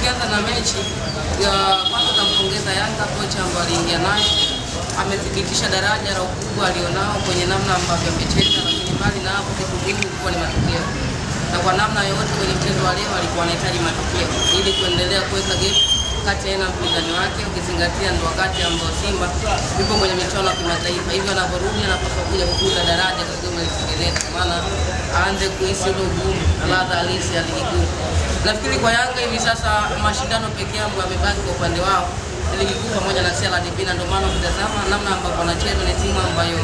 tukianza na mechi ya kwanza tumpongeza Yanga kocha ambaye aliingia naye. Amethibitisha daraja la ukubwa alionao kwenye namna ambavyo amecheza, lakini mbali na hapo kitu muhimu ilikuwa ni matokeo. Na kwa namna yote kwenye mchezo wa leo alikuwa anahitaji matokeo ili kuendelea kuweka gap kati ya mpinzani wake, ukizingatia ndio wakati ambao Simba yupo kwenye michuano ya kimataifa. Hivyo anaporudi anapaswa kuja kukuza daraja katika mchezo, maana aanze kuhisi ule ugumu na ladha halisi ya ligi kuu. Nafikiri kwa Yanga hivi sasa mashindano pekee ambayo yamebaki kwa upande wao ligi kuu pamoja na CRDB, na ndio maana ukitazama namna ambavyo wanacheza ni timu ambayo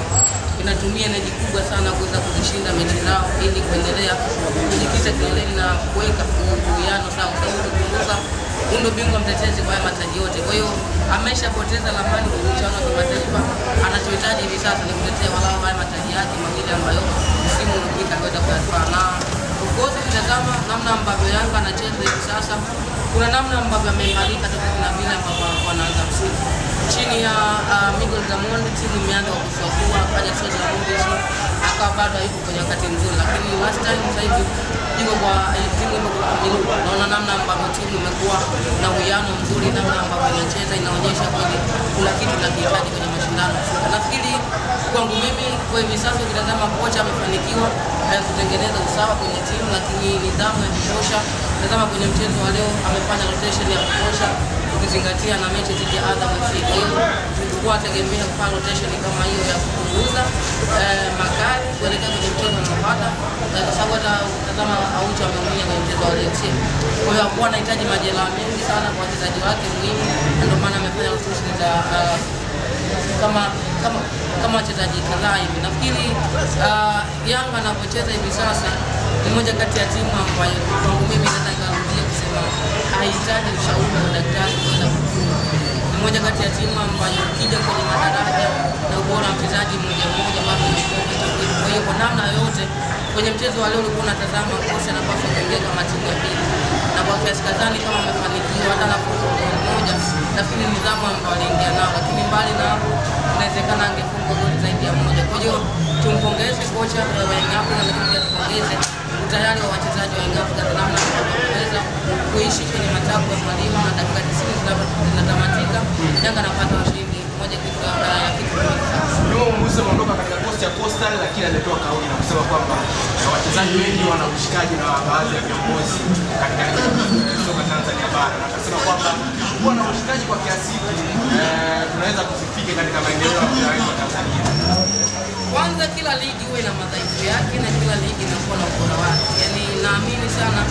inatumia energy kubwa sana kuweza kuzishinda mechi zao ili kuendelea kujikita kileleni na kuweka uwiano sawa. Kukumbuka ndio bingwa mtetezi kwa mataji yote, kwa hiyo ameshapoteza lamani kwa michuano ya kimataifa. Anachohitaji hivi sasa ni kutetea walau haya mataji yake mawili ambayo msimu uliopita kwenda kuyafanya. Na ukozi kutazama namna ambavyo Yanga anacheza hivi sasa, kuna namna ambavyo ameimarika tofauti na vile ambavyo wanaanza msimu. Chini ya Miguel Gamondi timu imeanza kufuafua, kaja sasa Mbuzi akawa bado yuko kwenye wakati mzuri, lakini last time sasa hivi iko kwa timu iko kwa milu. Naona namna ambavyo timu imekuwa na uwiano mzuri, namna ambavyo inacheza inaonyesha kweli kila kitu kinahitaji kwenye mashindano. Nafikiri kwangu mimi kwa hivi sasa ukitazama kocha amefanikiwa kutengeneza usawa kwenye timu, lakini nidhamu ya kutosha. Tazama kwenye mchezo wa leo amefanya rotation ya kutosha ukizingatia na mechi dhidi ya Azam FC. Kwa hiyo tulikuwa tegemea kufanya rotation kama hiyo ya kupunguza makali kuelekea kwenye mchezo unaofuata, kwa sababu hata tazama Aucho ameumia kwenye mchezo wa leo. Kwa hiyo hakuwa anahitaji majeraha mengi sana kwa wachezaji wake muhimu, ndio maana amefanya rotation za kama wachezaji kadhaa hivi. Nafikiri Yanga anapocheza hivi sasa ni moja kati ya timu ambayo kwangu mimi naweza kurudia kusema haihitaji ushauri wa daktari kuweza kufunga. Ni moja kati ya timu ambayo ukija kwenye madaraja na ubora wa mchezaji mmoja mmoja bado ni kubwa. Kwa hiyo kwa namna yote kwenye mchezo wa leo ulikuwa unatazama kocha anapaswa kuingia kama timu ya pili, na kwa kiasi kadhaa kama amefanikiwa hata na moja, lakini nidhamu ambayo aliingia nao, lakini mbali na hapo inawezekana angefunga goli zaidi ya moja. Kwa hiyo tumpongeze kocha wa Yanga Afrika, lakini pia tupongeze utayari wa wachezaji wa Yanga Afrika na namna wanaweza kuishi kwenye matakwa ya mwalimu, na dakika 90 zinatamatika Yanga anapata ushindi moja kitu ya kitu. Leo Musa ameondoka katika kosti ya Coastal, lakini ametoa kauli na kusema kwamba wachezaji wengi wana ushikaji na baadhi ya viongozi katika soka Tanzania bara, na akasema kwamba kuwa na ushikaji kwa kiasi hiki tunaweza kusifika katika maendeleo ya mpira wa Tanzania. Kwanza kila ligi huwa ina madhaifu yake na kila ligi inakuwa na ubora wake. Yaani naamini sana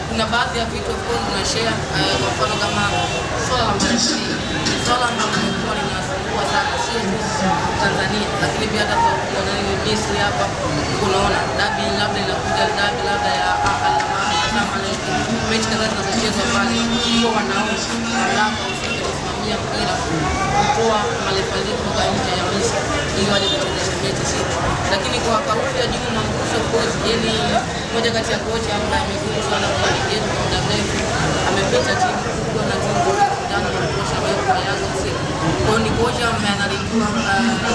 kuna baadhi ya vitu kwa tunashare, kwa mfano kama swala la mchezo, swala ambalo limekuwa linasumbua sana sio Tanzania, lakini pia hata kwa Misri hapa unaona dabi labda inakuja dabi labda ya Al Ahly kama leo mechi kadhaa zinachezwa pale, hiyo wanaona haraka usikisimamia mpira kutoa malefali kutoka nje ya Misri ili waje kuchezesha mechi sita. Lakini kwa kauli ya juu na mkuso coach, yeye moja kati ya kocha ambaye amekuwa sana kwa ligi yetu kwa muda mrefu, amepita timu kubwa na timu ndani ya kutosha kwa Yanga siku. Kwa ni kocha ambaye analijua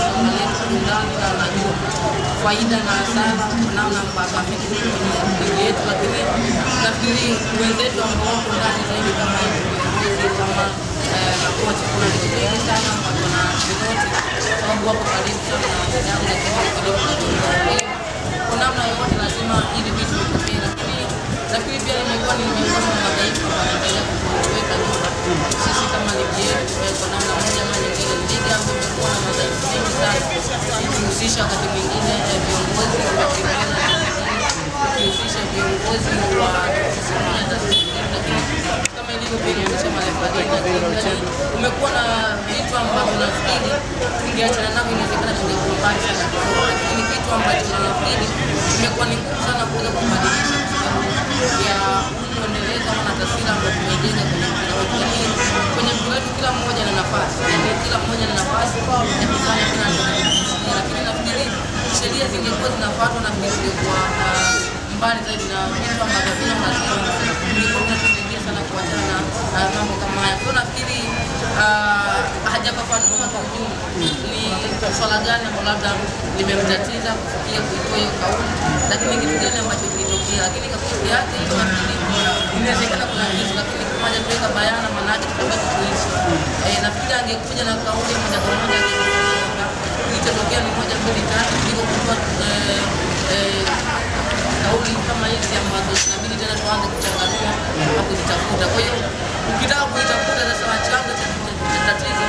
soka letu ndani na anajua faida na hasara namna ambavyo amekuwa kwenye ligi yetu, lakini nafikiri wenzetu ambao wako ndani zaidi kama hivi kama kocha kuna vitu vingi sana ambapo na vinoti sababu wako karibu sana na wachezaji na kama karibu na dunia. Kwa namna yote lazima hivi vitu vitokee, lakini pia nimekuwa ni miongoni mwa madhaifu ambayo yanaendelea kuweka nyuma sisi kama ligi yetu. Kwa namna moja ama nyingine ligi ambayo imekuwa na madhaifu mengi sana, ikihusisha wakati mwingine viongozi wa kimila, ikihusisha viongozi wa taasisi za serikali, lakini kama ilivyo kuonyesha malefali umekuwa na vitu ambavyo nafikiri tungeachana navyo, inawezekana tungekuwa mbali sana, lakini kitu ambacho nafikiri imekuwa ni ngumu sana kuweza kubadilisha kwa sababu ya kuendeleza na taswira ambayo tumejenga kwenye mpira wetu. Lakini kwenye mpira wetu kila mmoja ana nafasi, yaani kila mmoja ana nafasi ya kufanya kila anachotaka, lakini nafikiri sheria zingekuwa zinafuatwa na zingekuwa mbali zaidi na vitu ambavyo vina kusaidia sana kuachana na mambo kama haya. Kwa nafikiri hajafafanua kwa ujumla ni swala gani ambalo labda limemtatiza kufikia kuitoa hiyo kauli, lakini kitu gani ambacho kilitokea, lakini kwa kiasi yake nafikiri inawezekana kuna kitu, lakini kimoja tuweka bayana, manake tutabaki kuishi. Nafikiri angekuja na kauli moja kwa moja itatokea ni 1 2 3 kuliko kutoa kauli kama hizi ambazo inabidi tena tuanze kuchanganua na kuzitafuta. Kwa hiyo ukitaka kuitafuta sasa wachanga tatizo,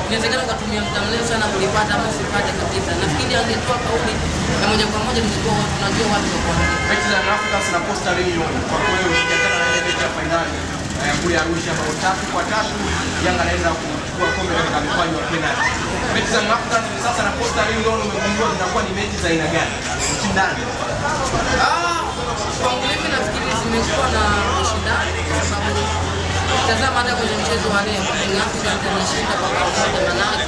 inawezekana ukatumia muda mrefu sana kulipata ama usipate kabisa. Nafikiri angetoa kauli na moja kwa moja tungekuwa tunajua watu wa kwa. Mechi za Africans na Coastal Union kwa kweli ukiachana na ile mechi ya finali kule Arusha bao 3-3, Yanga anaenda kuchukua kombe katika mikwaju ya penalty. Mechi za Africans sasa na Coastal Union umegundua zinakuwa ni mechi za aina gani? Ushindani. Kwangu mimi nafikiri zimekuwa na ushindani kwa sababu tazama hata kwenye mchezo wa leo Africans anashinda kwa bao moja, manake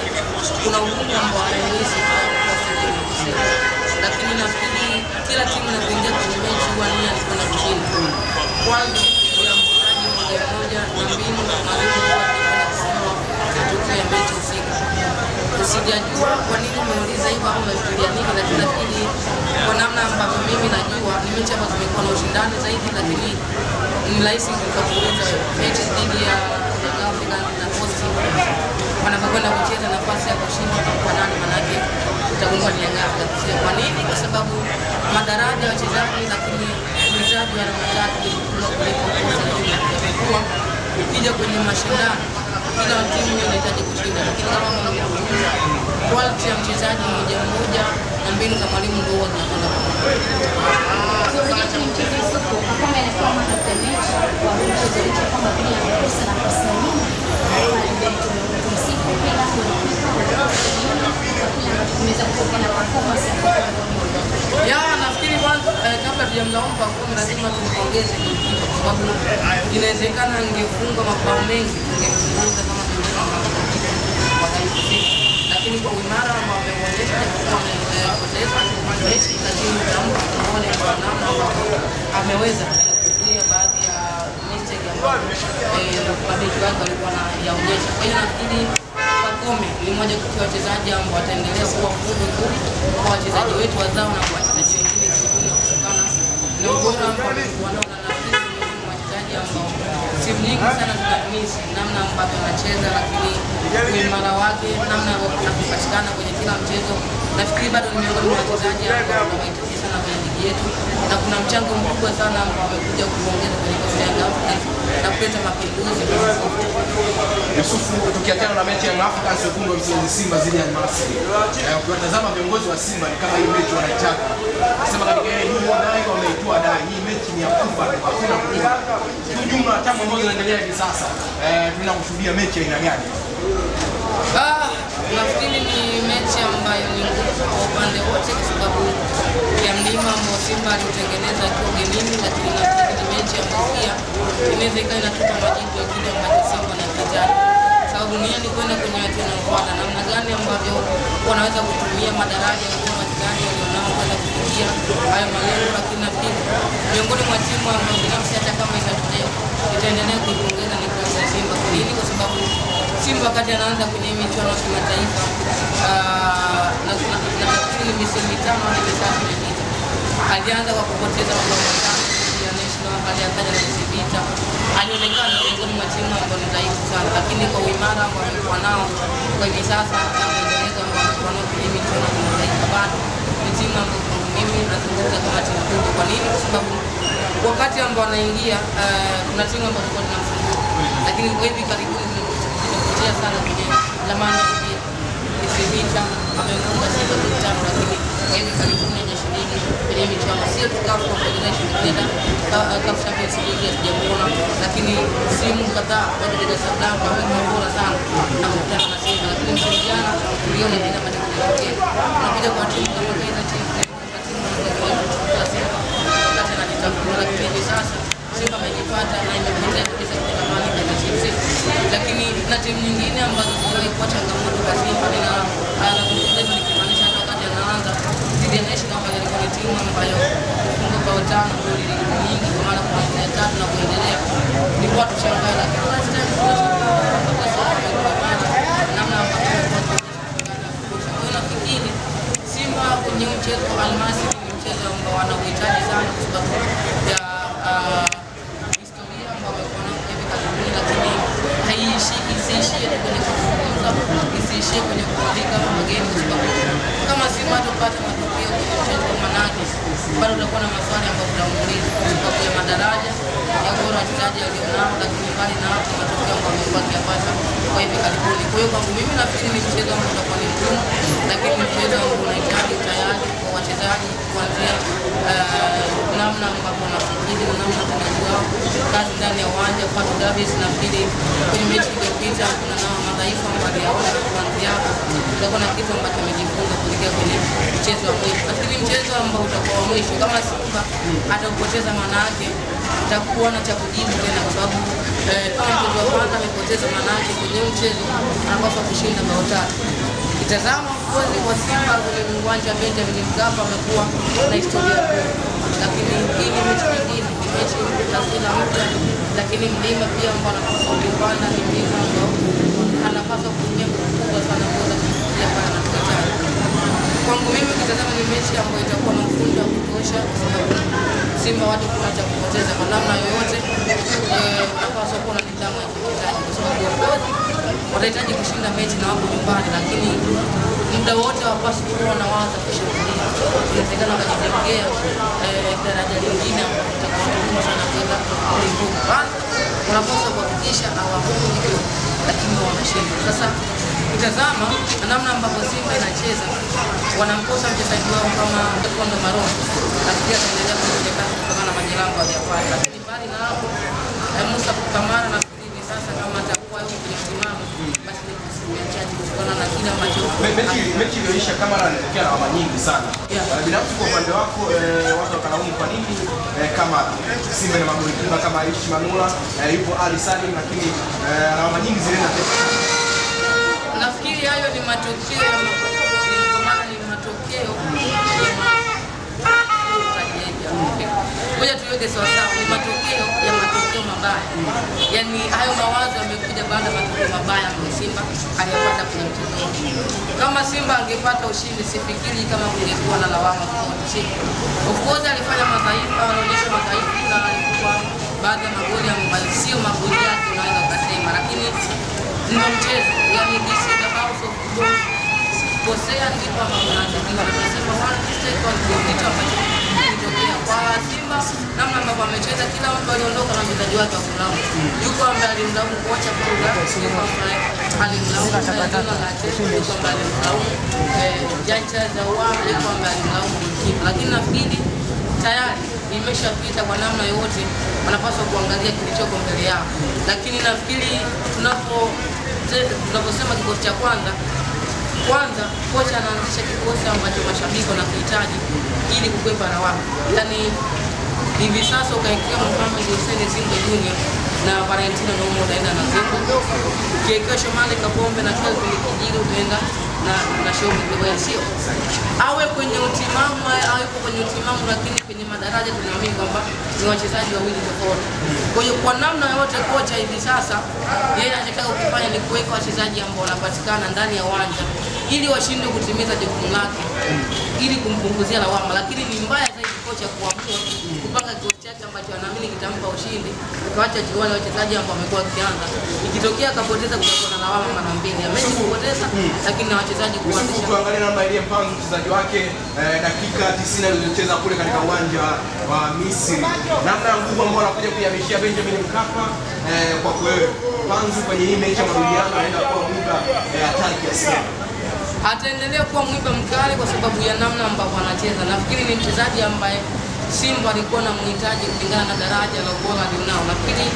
kuna ugumu ambao hauwezi kusema. Lakini nafikiri kila timu inapoingia kwenye mechi huwa nia ni kwenda kushinda. Quality ya mchezaji mmoja na mbinu na mwalimu kwa kusema matokeo ya mechi husika. Sijajua kwa nini umeuliza hivyo au umefikiria nini, lakini nafikiri kwa namna ambavyo mimi najua ni mechi ambazo zimekuwa na ushindani zaidi, lakini ni rahisi kukuuliza mechi dhidi ya Africans na Coastal wanapokwenda kucheza nafasi ya kushinda kwa nani, manake utagundua ni Africans. Kwa nini? Kwa sababu madaraja ya wachezaji, lakini mchezaji wa Ramadhani ni mkubwa kuliko Coastal. Ukija kwenye mashindano kila timu inahitaji kushinda, lakini kama mnavyojua quality ya mchezaji mmoja mmoja na mbinu za mwalimu ndio zinakwenda pamoja. Kwa mchezo soko kama inakuwa katika mechi kwa mchezo hicho kama vile kosa na kosa nyingi ya nafikiri kwanza kabla tujamlaumu Pacome lazima tumpongeze kwa sababu inawezekana angefunga mabao mengi tungemzungumza kama lakini kwa uimara ambao ameonyesha kupoteza mechi, lakini tunaona kwa namna ambavyo ameweza kuzuia baadhi ya mistake ambazo mabeki wake walikuwa wanayaonyesha. Kwa hiyo nafikiri Pacome ni mmoja kati ya wachezaji ambao wataendelea kuwa funzo nzuri kwa wachezaji wetu wazao na kwa wachezaji wengine kutokana na ubora ambao wanaona. Nafikiri ni wachezaji ambao timu nyingi sana zinamisi namna ambavyo wanacheza, lakini uimara wake, namna anapopatikana kwenye kila mchezo, nafikiri bado ni miongoni mwa wachezaji ambao wanahitaji sana kwenye ligi yetu, na kuna mchango mkubwa sana ambao amekuja kuongeza kwenye kosi ya Africans na kuleta mapinduzi. Yusufu, tukiachana na mechi ya Africans wekundu wa Msimbazi Simba zidi ya Almasi, ukiwatazama viongozi wa Simba ni kama hii mechi wanaitaka. Nasema katika ile hii wadai wameitoa dai, hii mechi ni ya kufa, hakuna kufa. Kwa jumla tamu ambazo zinaendelea hivi sasa, tunakushuhudia mechi aina gani? Nafikiri ni mechi ambayo ni ngumu kwa upande wote kwa sababu ya mlima ambao Simba alitengeneza akiwa ugenini, lakini nafikiri ni mechi ambayo pia inaweza ikawa inatupa majibu ya kile ambacho Simba anahitaji. Sababu nia ni kwenda kwenye hatua inayofuata, namna gani ambavyo wanaweza kutumia madaraja ya wachezaji walionao kwenda kufikia hayo malengo, lakini nafikiri miongoni mwa timu ambayo binafsi hata kama itaendelea kuipongeza ni klabu ya Simba. Kwa nini? Kwa sababu Simba wakati anaanza kwenye michuano ya kimataifa na nafikiri misimu mitano hadi mitatu iliyopita alianza kwa kupoteza mabao matano ya national, alianza na Sibita, alionekana miongoni mwa timu ambayo ni dhaifu sana, lakini kwa uimara ambao amekuwa nao kwa hivi sasa na mwendelezo ambao amekuwa nao kwenye michuano ya kimataifa, bado ni timu ambayo mimi nazungumza kama timu kubwa. Kwa nini? Kwa sababu wakati ambao anaingia kuna timu ambazo kwa tunamsumbua, lakini kwa hivi karibuni zimepotea sana kwenye lamani ya mpira. Sibita amefunga Simba goli 5, lakini kwa hivi karibuni hajashiriki kwenye michuano, sio tu CAF Confederation League, CAF Champions League hajamuona, lakini simu kadhaa bado Dar es Salaam amekuwa bora sana na kukutana na Simba, lakini msimu jana tuliona bila matokeo yake. Unakuja kwa timu kama hizo timu wakati anajitafuta, lakini hivi sasa Simba amejipata na imepotea kabisa kwenye lamani ya Chelsea, lakini na timu nyingine ambazo ziliwahi kuwa changamoto kwa Simba nazungumza hivyo nikimaanisha hata wakati anaanza dhidi ya National ambayo ilikuwa ni timu ambayo kufunga bao 5 goli nyingi kwa maana kuanzia 3 na kuendelea, ni watu shangaa, lakini last time namna ambavyo nafikiri Simba kwenye mchezo wa Almasi ni mchezo ambao wanauhitaji sana kwa sababu ya historia wachezaji walionao, lakini mbali na hapo matokeo ambayo amekuwa akiyapata kwa hivi karibuni. Kwa hiyo kwangu mimi nafikiri ni mchezo ambao utakuwa ni mgumu, lakini ni mchezo ambao unahitaji utayari kwa wachezaji kuanzia namna ambavyo wanafikiri na namna utendaji wao kazi ndani ya uwanja. Fatu Davis nafikiri kwenye mechi iliyopita kuna nao madhaifu ambayo aliyaona, kuanzia hapo tutakuwa na kitu ambacho amejifunza kuelekea kwenye mchezo wa mwisho. Nafikiri mchezo ambao utakuwa wa mwisho kama Simba atakupoteza, maana yake itakuwa na cha kujibu tena, kwa sababu kama mchezo wa kwanza amepoteza, maana yake kwenye mchezo anapaswa kushinda bao 3. Kitazama uongozi wa Simba kwenye uwanja wa Benjamin Mkapa amekuwa na historia kubwa, lakini hii ni mechi nyingine, ni mechi taswira mpya, lakini mlima pia ambao anapaswa kupanda ni mlima ambao anapaswa kutumia kubwa sana kuweza kufikia pale anapohitaji. Kwangu mimi kitazama ni mechi ambayo itakuwa na ufundi wa kutosha, kwa sababu Simba watu kuna cha kupoteza kwa namna yoyote, wanapaswa kuwa na nidhamu ya kuchezaji, kwa sababu watahitaji kushinda mechi na wapo nyumbani, lakini muda wote hawapaswi kuwa na waza kushambulia. Inawezekana wakajitengea daraja lingine ambalo litakuwa ngumu sana kuweza kulivuka. Basi wanapaswa kuhakikisha hawafungi, lakini wanashinda. Sasa kitazama namna ambavyo Simba inacheza, wanamkosa mchezaji wao kama Kondo Maron, nafikiri ataendelea kuonekana kutokana na majeraha aliyopata, lakini mbali na hapo Musa Kamara nafikiri sasa kama atakuwa yuko kwenye msimamo, basi ni kusiachaji kutokana na kile ambacho mechi iliyoisha kama anatokea na lawama nyingi sana. Binafsi kwa upande wako watu wakalaumu kwa nini kama Simba na magolikipa kama Aishi Manula yupo Ali Salim, lakini lawama nyingi zilienda tena. Nafikiri hayo ni matokeo kwa maana ni matokeo moja, tuweke sawa sawa, ni matokeo ya matokeo mabaya. Yaani hayo mawazo yamekuja baada ya matokeo mabaya ambayo Simba aliyapata kwenye mchezo. Kama Simba angepata ushindi, sifikiri kama kungekuwa na lawama kwa Simba. Of course alifanya madhaifu, anaonyesha madhaifu na alikuwa baadhi ya magoli ambayo sio magoli yake unaweza kusema, lakini ndio mchezo. Yaani this is the house of football. Kosea ndipo ambapo tunatakiwa tunasema one mistake one goal, kitu ambacho kilitokea kwa Simba. Namna ambavyo amecheza, kila mtu aliondoka na mchezaji wake wa kulaumu. Yuko ambaye alimlaumu kocha Paula, yuko ambaye alimlaumu Tanzania na Chelsea, yuko ambaye alimlaumu Jancha Zawa, yuko ambaye alimlaumu kipa. Lakini nafikiri tayari imeshapita kwa namna yote, wanapaswa kuangalia kilichoko mbele yao. Lakini nafikiri tunaposema kikosi cha kwanza, kocha anaanzisha kikosi ambacho mashabiki wanahitaji ili kukwepa lawama. Yaani hivi sasa ukaekea Mohamed Hussein Zimbwe Junior na Valentino Nomo utaenda na Zimbwe, ukiekea Shomari Kapombe na Kelvin Kijili utaenda na Shobi Kiwaya. Sio awe kwenye utimamu, awepo kwenye utimamu, lakini kwenye madaraja tunaamini kwamba ni wachezaji wawili tofauti. Kwa hiyo kwa namna yote kocha hivi sasa yeye anataka kufanya ni kuweka wachezaji ambao wanapatikana ndani ya uwanja ili washinde kutimiza jukumu lake, ili kumpunguzia lawama. Lakini ni mbaya zaidi kocha kuamua kupanga kikosi chake ambacho anaamini kitampa ushindi, kuacha wale wachezaji ambao wamekuwa kianza, ikitokea akapoteza kutakuwa na lawama mara mbili, mechi kupoteza lakini na wachezaji kuanzisha. Tuangalie namna ile mpango mchezaji wake dakika 90 alizocheza kule katika uwanja wa Misri, namna nguvu ambayo anakuja kuihamishia Benjamin Mkapa. Kwa kweli Panzu kwenye hii mechi ya marudiano anaenda kuwa mwiba hatari kiasi gani? Ataendelea kuwa mwiba mkali kwa sababu ya namna ambavyo anacheza. Nafikiri ni mchezaji ambaye Simba alikuwa na mhitaji kulingana na daraja la ubora alionao. Nafikiri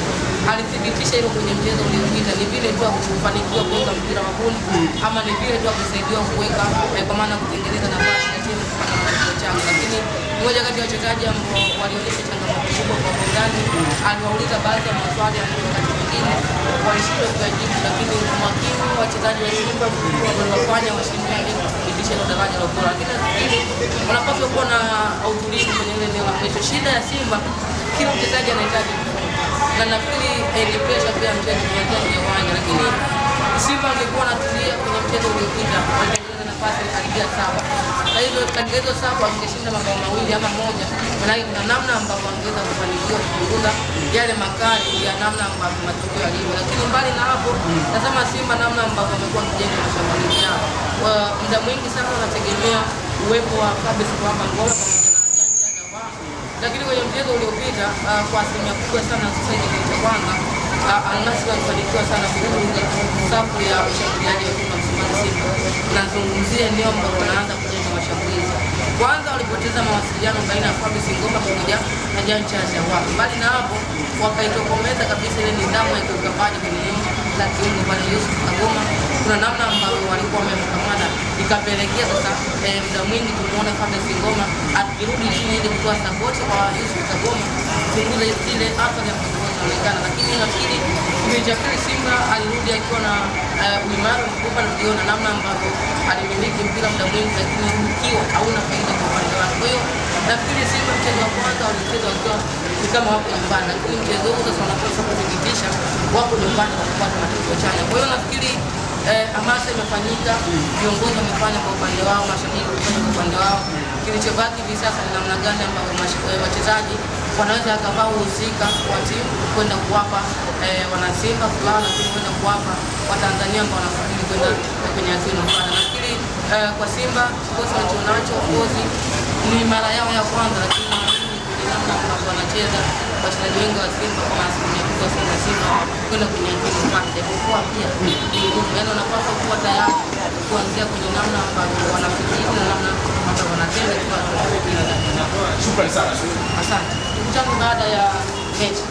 alithibitisha hilo kwenye mchezo uliopita, ni vile tu kufanikiwa kuweka mpira wabuni, ama ni vile tu kusaidiwa kuweka kwa maana kutengeneza nafasi ya timu kupata matokeo chanya. Lakini mmoja kati ya wachezaji ambao walionyesha changamoto kubwa kwa upinzani, aliwauliza baadhi ya maswali ambayo wakati mwingine walishindwa kuyajibu, lakini umakini wa wachezaji wa Simba waliwafanya washindwe kuthibitisha hilo daraja la ubora. Lakini nafikiri wanapaswa kuwa na utulivu kwenye ile eneo la mwisho. Shida ya Simba, kila mchezaji anahitaji na nafikiri ni pressure pia mchezo kwenye uwanja, lakini Simba angekuwa anatulia kwenye mchezo uliopita angetengeneza nafasi karibia 7. Kwa hivyo katika hizo 7 angeshinda mabao 2 ama 1, maana kuna namna ambapo angeweza kufanikiwa kupunguza yale makali ya namna ambavyo matokeo yalivyo. Lakini mbali na hapo, tazama Simba namna ambavyo wamekuwa kijenga mashambulizi yao. Kwa muda mwingi sana wanategemea uwepo wa Fabrice Ngoma pamoja na Jancha Zawa lakini kwenye mchezo uliopita kwa asilimia kubwa sana sasa hivi cha kwanza Almasi walifanikiwa sana kuunga safu ya ushambuliaji wa timu ya Msimbazi Simba. Nazungumzia eneo ambapo wanaanza kujenga mashambulizi. Kwanza walipoteza mawasiliano baina ya Fabrice Ngoma pamoja na Jean Charles Ahoua. Mbali na hapo wakaitokomeza kabisa ile nidhamu ya kiukabaji kwenye eneo la kiungo pale Yusuf Kagoma. Kuna namna ambayo walikuwa wamemkamata ikapelekea sasa muda mwingi tumuone Fabrice Ngoma akirudi chini ili kutoa support kwa Yusuf Kagoma kupunguza zile athari ambazo zinaonekana, lakini nafikiri kipindi cha pili Simba alirudi akiwa na uimara mkubwa na kuona namna ambavyo alimiliki mpira muda mwingi, lakini ukiwa hauna faida kwa upande wake. Kwa hiyo nafikiri Simba mchezo wa kwanza walicheza wakiwa ni kama wako nyumbani, lakini mchezo huu sasa wanapaswa kudhibitisha wako nyumbani kwa kupata matokeo chanya. Kwa hiyo nafikiri hamasa imefanyika, viongozi wamefanya kwa upande wao, mashabiki wamefanya kwa upande wao. Kilichobaki hivi sasa ni namna gani ambavyo wachezaji wanaweza akavaa uhusika wa timu kwenda kuwapa wanasimba fulani, lakini kwenda kuwapa Watanzania ambao wanasubiri kwenda kwenye hatua inayofuata. Nafikiri kwa Simba kikosi walichonacho kozi ni mara yao ya kwanza, lakini kwenye namna ambavyo wanacheza wachezaji wengi wa Simba kwa asilimia kubwa sana Simba kwenda kwenye hatua inayofuata, japokuwa pia ni ngumu, yaani wanapaswa kuwa tayari kuanzia kwenye namna ambavyo wanafikiri na namna ambavyo wanatenda kwa kufikiri. Shukrani sana. Asante. Tukutane baada ya mechi.